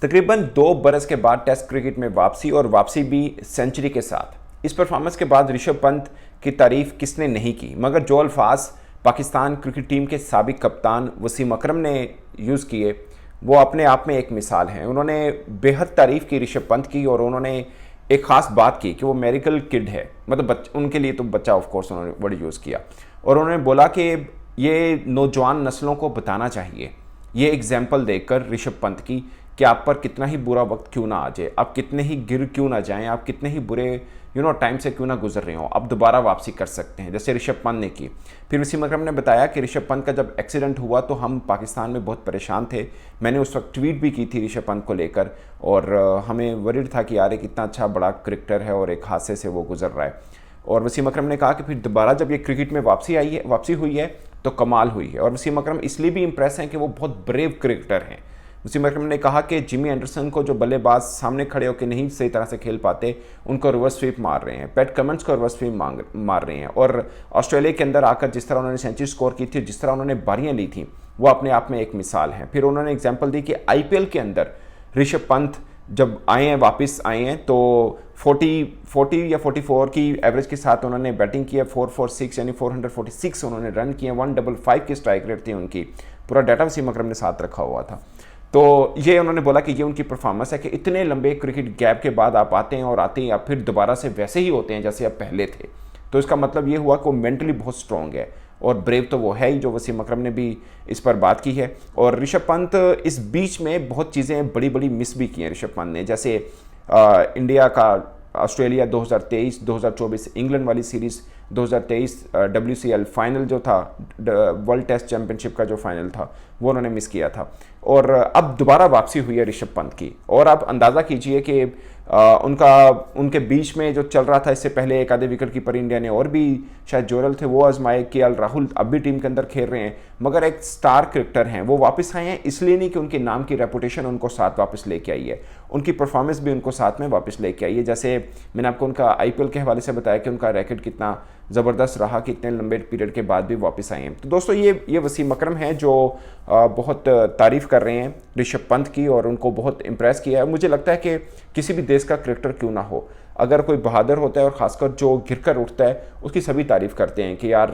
तकरीबन 2 बरस के बाद टेस्ट क्रिकेट में वापसी और वापसी भी सेंचुरी के साथ। इस परफॉर्मेंस के बाद ऋषभ पंत की तारीफ किसने नहीं की, मगर जो अल्फाज पाकिस्तान क्रिकेट टीम के साबिक कप्तान वसीम अकरम ने यूज़ किए वो अपने आप में एक मिसाल हैं। उन्होंने बेहद तारीफ़ की ऋषभ पंत की और उन्होंने एक ख़ास बात की कि वो मेरिकल किड है, मतलब उनके लिए तो बच्चा ऑफ कोर्स उन्होंने वर्ड यूज़ किया। और उन्होंने बोला कि ये नौजवान नस्लों को बताना चाहिए, ये एग्जाम्पल देकर ऋषभ पंत की, कि आप पर कितना ही बुरा वक्त क्यों ना आ जाए, आप कितने ही गिर क्यों ना जाएं, आप कितने ही बुरे टाइम से क्यों ना गुजर रहे हो, आप दोबारा वापसी कर सकते हैं, जैसे ऋषभ पंत ने की। फिर वसीम अकरम ने बताया कि ऋषभ पंत का जब एक्सीडेंट हुआ तो हम पाकिस्तान में बहुत परेशान थे। मैंने उस वक्त ट्वीट भी की थी ऋषभ पंत को लेकर और हमें वरीड था कि यार कितना अच्छा बड़ा क्रिकेटर है और एक हादसे से वो गुजर रहा है। और वसीम अकरम ने कहा कि फिर दोबारा जब ये क्रिकेट में वापसी हुई है तो कमाल हुई है। और वसीम अकरम इसलिए भी इंप्रेस हैं कि वो बहुत ब्रेव क्रिकेटर हैं। वसीम अकरम ने कहा कि जिमी एंडरसन को जो बल्लेबाज सामने खड़े होकर नहीं सही तरह से खेल पाते उनको रिवर्स स्वीप मार रहे हैं, पैट कमिंस को रिवर्स स्वीप मार रहे हैं। और ऑस्ट्रेलिया के अंदर आकर जिस तरह उन्होंने सेंचुरी स्कोर की थी, जिस तरह उन्होंने बारियां ली थी, वो अपने आप में एक मिसाल है। फिर उन्होंने एग्जाम्पल दी कि IPL के अंदर ऋषभ पंत जब आए हैं, वापस आए हैं, तो 40 या 44 की एवरेज के साथ उन्होंने बैटिंग की है, 446 यानी 446 उन्होंने रन किए, 155 की स्ट्राइक रेट थी उनकी। पूरा डाटा वसीम अकरम ने साथ रखा हुआ था। तो ये उन्होंने बोला कि ये उनकी परफॉर्मेंस है कि इतने लंबे क्रिकेट गैप के बाद आप आते हैं और आते ही आप फिर दोबारा से वैसे ही होते हैं जैसे आप पहले थे। तो इसका मतलब ये हुआ कि वो मेंटली बहुत स्ट्रॉन्ग है और ब्रेव तो वो है ही, जो वसीम अकरम ने भी इस पर बात की है। और ऋषभ पंत इस बीच में बहुत चीज़ें बड़ी बड़ी मिस भी की हैं ऋषभ पंत ने, जैसे इंडिया का ऑस्ट्रेलिया 2023, 2024 इंग्लैंड वाली सीरीज़, 2023 WCL फाइनल जो था, वर्ल्ड टेस्ट चैंपियनशिप का जो फाइनल था, वो उन्होंने मिस किया था। और अब दोबारा वापसी हुई है ऋषभ पंत की। और आप अंदाज़ा कीजिए कि उनके बीच में जो चल रहा था इससे पहले, एक आधे विकेट कीपर इंडिया ने और भी शायद जोरल थे वो आजमाए, KL राहुल अब भी टीम के अंदर खेल रहे हैं, मगर एक स्टार क्रिकेटर हैं, वो वापस आए हैं इसलिए नहीं कि उनके नाम की रेपुटेशन उनको साथ वापस लेके आई है, उनकी परफॉर्मेंस भी उनको साथ में वापस लेके आई है। जैसे मैंने आपको उनका IPL के हवाले से बताया कि उनका रैकेट कितना ज़बरदस्त रहा कि इतने लंबे पीरियड के बाद भी वापस आए हैं। तो दोस्तों ये वसीम अकरम हैं जो बहुत तारीफ़ कर रहे हैं ऋषभ पंत की और उनको बहुत इम्प्रेस किया है। मुझे लगता है कि किसी भी देश का क्रिकेटर क्यों ना हो, अगर कोई बहादुर होता है और ख़ासकर जो गिर कर उठता है उसकी सभी तारीफ़ करते हैं कि यार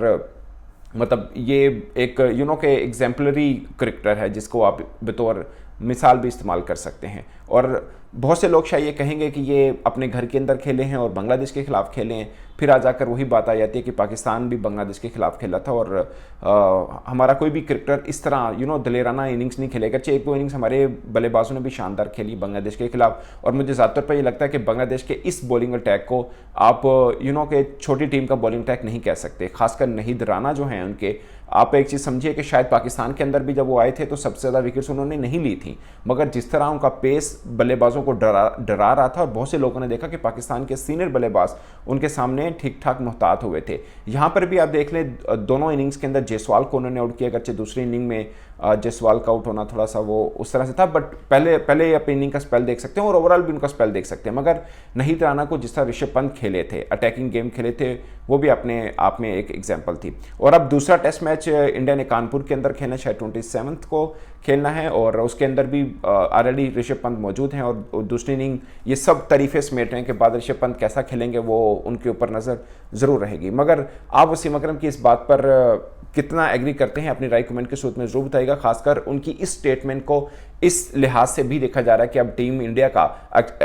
मतलब ये एक के एग्जाम्पलरी क्रिकेटर है जिसको आप बतौर मिसाल भी इस्तेमाल कर सकते हैं। और बहुत से लोग शायद ये कहेंगे कि ये अपने घर के अंदर खेले हैं और बांग्लादेश के खिलाफ खेले हैं, फिर आ जाकर वही बात आ जाती है कि पाकिस्तान भी बांग्लादेश के खिलाफ खेला था और हमारा कोई भी क्रिकेटर इस तरह दलेराना इनिंग्स नहीं खेलेगा। चाहे एक दो इनिंग्स हमारे बल्लेबाजों ने भी शानदार खेली बांग्लादेश के खिलाफ। और मुझे ज़्यादातर पर ये लगता है कि बांग्लादेश के इस बॉलिंग अटैक को आप के छोटी टीम का बॉलिंग अटैक नहीं कह सकते, खासकर नहीद राना जो हैं उनके। आप एक चीज़ समझिए कि शायद पाकिस्तान के अंदर भी जब वो आए थे तो सबसे ज़्यादा विकेट्स उन्होंने नहीं ली थी, मगर जिस तरह उनका पेस बल्लेबाजों को डरा रहा था और बहुत से लोगों ने देखा कि पाकिस्तान के सीनियर बल्लेबाज उनके सामने ठीक ठाक मुहतात हुए थे। यहाँ पर भी आप देख लें दोनों इनिंग्स के अंदर जायसवाल को उन्होंने आउट किया, अगरचे दूसरी इनिंग में जायसवाल का आउट होना थोड़ा सा वो उस तरह से था, बट पहले अपनी इनिंग का स्पेल देख सकते हैं और ओवरऑल भी उनका स्पेल देख सकते हैं। मगर नहीद राना को जिस तरह ऋषभ पंत खेले थे, अटैकिंग गेम खेले थे, वो भी अपने आप में एक एग्जाम्पल थी। और अब दूसरा टेस्ट मैच इंडिया ने कानपुर के अंदर खेलना, शायद 27 को खेलना है और उसके अंदर भी ऑलरेडी ऋषभ पंत मौजूद हैं और दूसरी इनिंग ये सब तारीफ़ें समेटने के बाद ऋषभ पंत कैसा खेलेंगे वो उनके ऊपर नज़र ज़रूर रहेगी। मगर आप वसीम अकरम की इस बात पर कितना एग्री करते हैं, अपनी राय कमेंट के सूत्र में जरूर बताइएगा। खासकर उनकी इस स्टेटमेंट को इस लिहाज से भी देखा जा रहा है कि अब टीम इंडिया का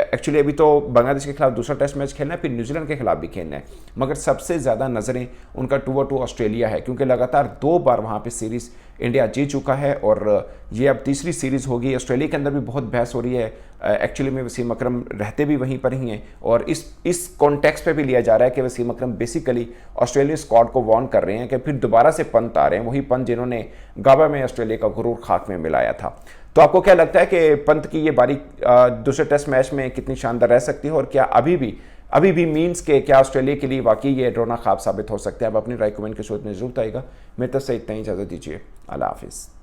एक्चुअली अभी तो बांग्लादेश के खिलाफ दूसरा टेस्ट मैच खेलना है, फिर न्यूजीलैंड के खिलाफ भी खेलना है, मगर सबसे ज़्यादा नज़रें उनका 2-2 ऑस्ट्रेलिया है, क्योंकि लगातार 2 बार वहाँ पे सीरीज़ इंडिया जीत चुका है और ये अब तीसरी सीरीज़ होगी। ऑस्ट्रेलिया के अंदर भी बहुत बहस हो रही है, एक्चुअली में वसीम अकरम रहते भी वहीं पर ही हैं और इस कॉन्टेक्स्ट पे भी लिया जा रहा है कि वसीम अकरम बेसिकली ऑस्ट्रेलिया स्क्वाड को वार्न कर रहे हैं कि फिर दोबारा से पंत आ रहे हैं, वही पंत जिन्होंने गाबा में ऑस्ट्रेलिया का गुरूर खाक में मिलाया था। तो आपको क्या लगता है कि पंत की ये बारी दूसरे टेस्ट मैच में कितनी शानदार रह सकती है और क्या अभी भी मीन्स के क्या ऑस्ट्रेलिया के लिए वाकई ये रोना ख्वाब साबित हो सकते हैं? आप अपनी राय कमेंट के सूत्र में जरूर बताइएगा। मेरे तरफ से इतना ही, इजाज़त दीजिए। अल्लाह हाफिज़।